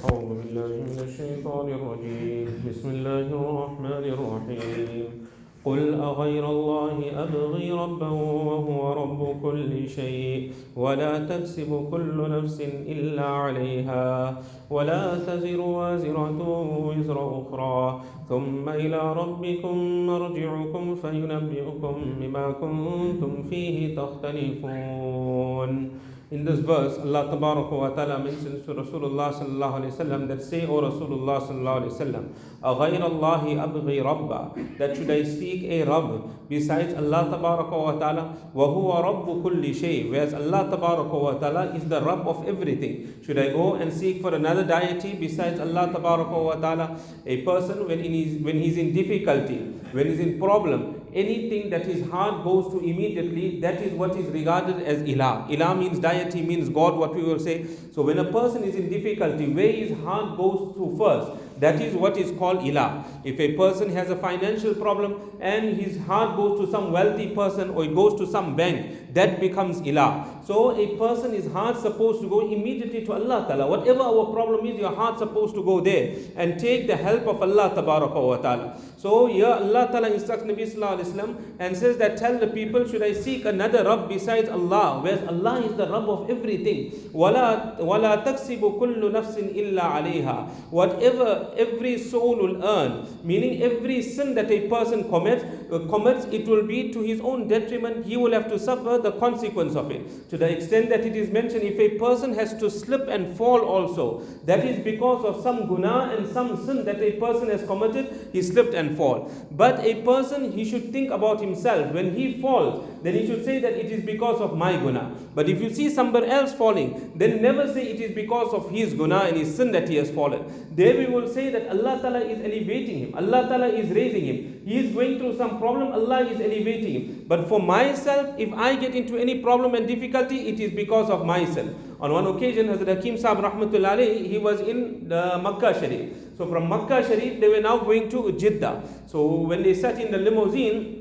أعوذ بالله من الشيطان الرجيم بسم الله الرحمن الرحيم قل أغير الله أبغي ربا وهو رب كل شيء ولا تكسب كل نفس إلا عليها ولا تزر وازرة وزر أخرى ثم إلى ربكم مرجعكم فينبئكم بما كنتم فيه تختلفون. In this verse, Allah Tabaraka wa Ta'ala mentions to Rasulullah Sallallahu Alaihi Wasallam that say, O Rasulullah Sallallahu Alaihi Wasallam, أَغَيْرَ اللَّهِ أَبْغِي رَبًّا, that should I seek a Rabb besides Allah Tabaraka wa Ta'ala, وَهُوَ رَبُّ كُلِّ شَيْءٍ, whereas Allah Tabaraka wa Ta'ala is the Rabb of everything. Should I go and seek for another deity besides Allah Tabaraka wa Ta'ala? A person when he's in difficulty, when he's in problem, anything that his heart goes to immediately, that is what is regarded as ilah. Ilah means deity, means God, what we will say. So when a person is in difficulty, where his heart goes to first, that is what is called ilah. If a person has a financial problem and his heart goes to some wealthy person or it goes to some bank, that becomes ilah. So a person, his heart supposed to go immediately to Allah Ta'ala. Whatever our problem is, your heart supposed to go there and take the help of Allah Tabaraka wa Ta'ala. So here Allah Ta'ala instructs Nabi Sallallahu Alaihi Wasallam and says that tell the people, should I seek another Rabb besides Allah, whereas Allah is the Rabb of everything. وَلَا تَكْسِبُ كُلُّ نَفْسٍ إِلَّا عَلَيْهَا. Whatever every soul will earn, meaning every sin that a person commits, it will be to his own detriment. He will have to suffer the consequence of it. To the extent that it is mentioned, if a person has to slip and fall also, that is because of some guna and some sin that a person has committed, he slipped and fall. But a person, he should think about himself. When he falls, then he should say that it is because of my guna. But if you see somebody else falling, then never say it is because of his guna and his sin that he has fallen. There we will say that Allah Ta'ala is elevating him. Allah Ta'ala is raising him. He is going through some problem, Allah is elevating him. But for myself, if I get into any problem and difficulty, it is because of myself. On one occasion, Hazrat Hakim Saheb Rahmatullah Alayhi, he was in the Makkah Sharif. So from Makkah Sharif, they were now going to Jeddah. So when they sat in the limousine,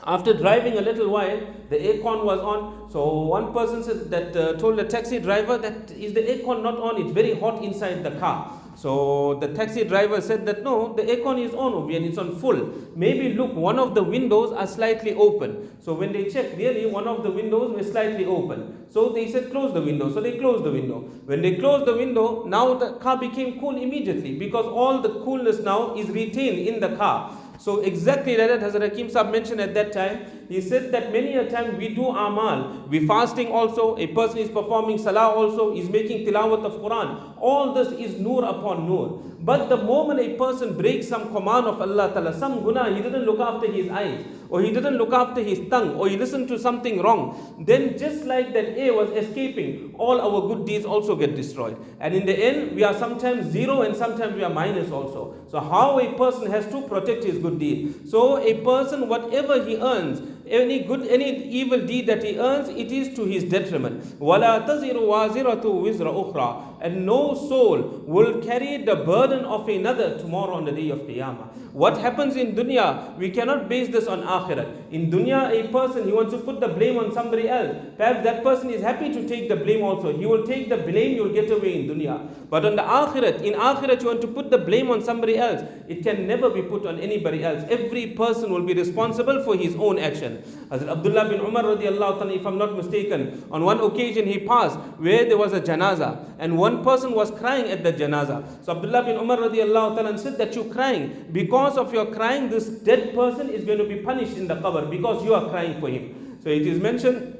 after driving a little while, the aircon was on. So one person said that told the taxi driver that is the aircon not on? It's very hot inside the car. So the taxi driver said that no, the aircon is on over here and it's on full. Maybe look, one of the windows are slightly open. So when they checked, really one of the windows were slightly open. So they said close the window. So they closed the window. When they closed the window, now the car became cool immediately because all the coolness now is retained in the car. So exactly like that Hazrat Hakim Saheb mentioned at that time. He said that many a time we do amal, we fasting also, a person is performing salah also, is making tilawat of Quran. All this is nur upon nur. But the moment a person breaks some command of Allah Ta'ala, some guna, he didn't look after his eyes, or he didn't look after his tongue, or he listened to something wrong, then just like that air was escaping, all our good deeds also get destroyed. And in the end, we are sometimes zero and sometimes we are minus also. So how a person has to protect his good deed. So a person, whatever he earns, any good, any evil deed that he earns, it is to his detriment. وَلَا تَزِرُ وَازِرَةُ وِزْرَ أُخْرَى. And no soul will carry the burden of another tomorrow on the day of Qiyamah. What happens in dunya, we cannot base this on akhirat. In dunya, a person, he wants to put the blame on somebody else. Perhaps that person is happy to take the blame also. He will take the blame, you will get away in dunya. But on the akhirat, in akhirat, you want to put the blame on somebody else. It can never be put on anybody else. Every person will be responsible for his own action. Hazrat Abdullah bin Umar radiallahu ta'ala, if I'm not mistaken, on one occasion he passed where there was a janaza and one person was crying at the janaza. So Abdullah bin Umar radiallahu ta'ala said that you're crying. Because of your crying, this dead person is going to be punished in the qabr because you are crying for him. So it is mentioned,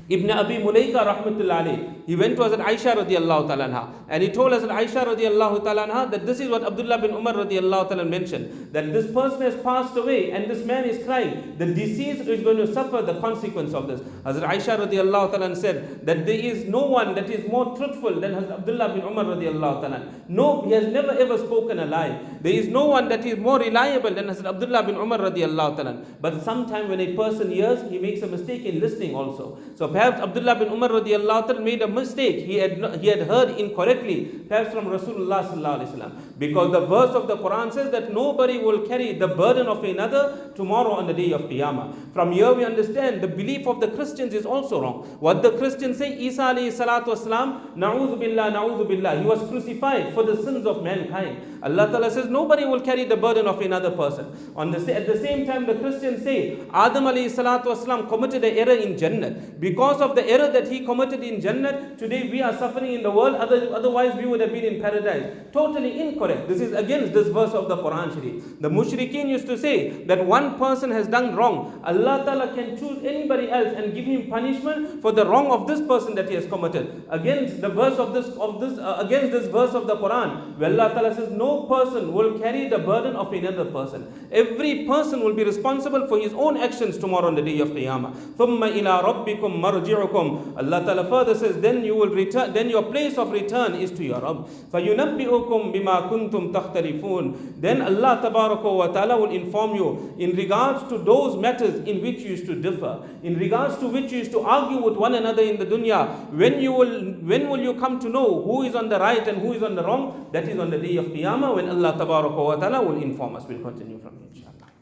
Ibn Abi Mulaika rahmatullah alayhi, he went to Hazrat Aisha radiallahu ta'ala anha, and he told Hazrat Aisha radiallahu ta'ala anha that this is what Abdullah bin Umar radiallahu ta'ala mentioned, that this person has passed away and this man is crying. The deceased is going to suffer the consequence of this. Hazrat Aisha radiallahu ta'ala said that there is no one that is more truthful than Hazrat Abdullah bin Umar radiallahu ta'ala. No, he has never ever spoken a lie. There is no one that is more reliable than Hazrat Abdullah bin Umar radiallahu ta'ala. But sometimes when a person hears, he makes a mistake in listening also. So perhaps Abdullah bin Umar radiallahu ta'ala made a mistake, he had heard incorrectly, perhaps from Rasulullah sallallahu alaihi wasallam. Because the verse of the Quran says that nobody will carry the burden of another tomorrow on the day of Qiyamah. From here we understand the belief of the Christians is also wrong. What the Christians say, Isa alayhi salatu wasalam, na'udhu billah, he was crucified for the sins of mankind. Allah Ta'ala says nobody will carry the burden of another person. At the same time, the Christians say Adam alayhi salatu wasalam committed an error in Jannah. Because of the error that he committed in Jannah, today we are suffering in the world, otherwise we would have been in paradise. Totally incorrect. This is against this verse of the Quran Sharif. The Mushrikeen used to say that one person has done wrong. Allah Ta'ala can choose anybody else and give him punishment for the wrong of this person that he has committed. Against the verse against this verse of the Quran, where Allah Ta'ala says no person will carry the burden of another person. Every person will be responsible for his own actions tomorrow on the day of Qiyamah. ثُمَّ إِلَىٰ رَبِّكُمْ مَرْجِعُكُمْ. Allah Ta'ala further says, then you will return, then your place of return is to your Rabb. فَيُنَبِّئُكُمْ بِمَا كُنْتُمْ تَخْتَلِفُونَ. Then Allah Tabaraka wa Ta'ala will inform you in regards to those matters in which you used to differ, in regards to which you used to argue with one another in the dunya. When will you come to know who is on the right and who is on the wrong? That is on the day of Qiyamah, when Allah Tabaraka wa Ta'ala will inform us. We'll continue from here, inshallah.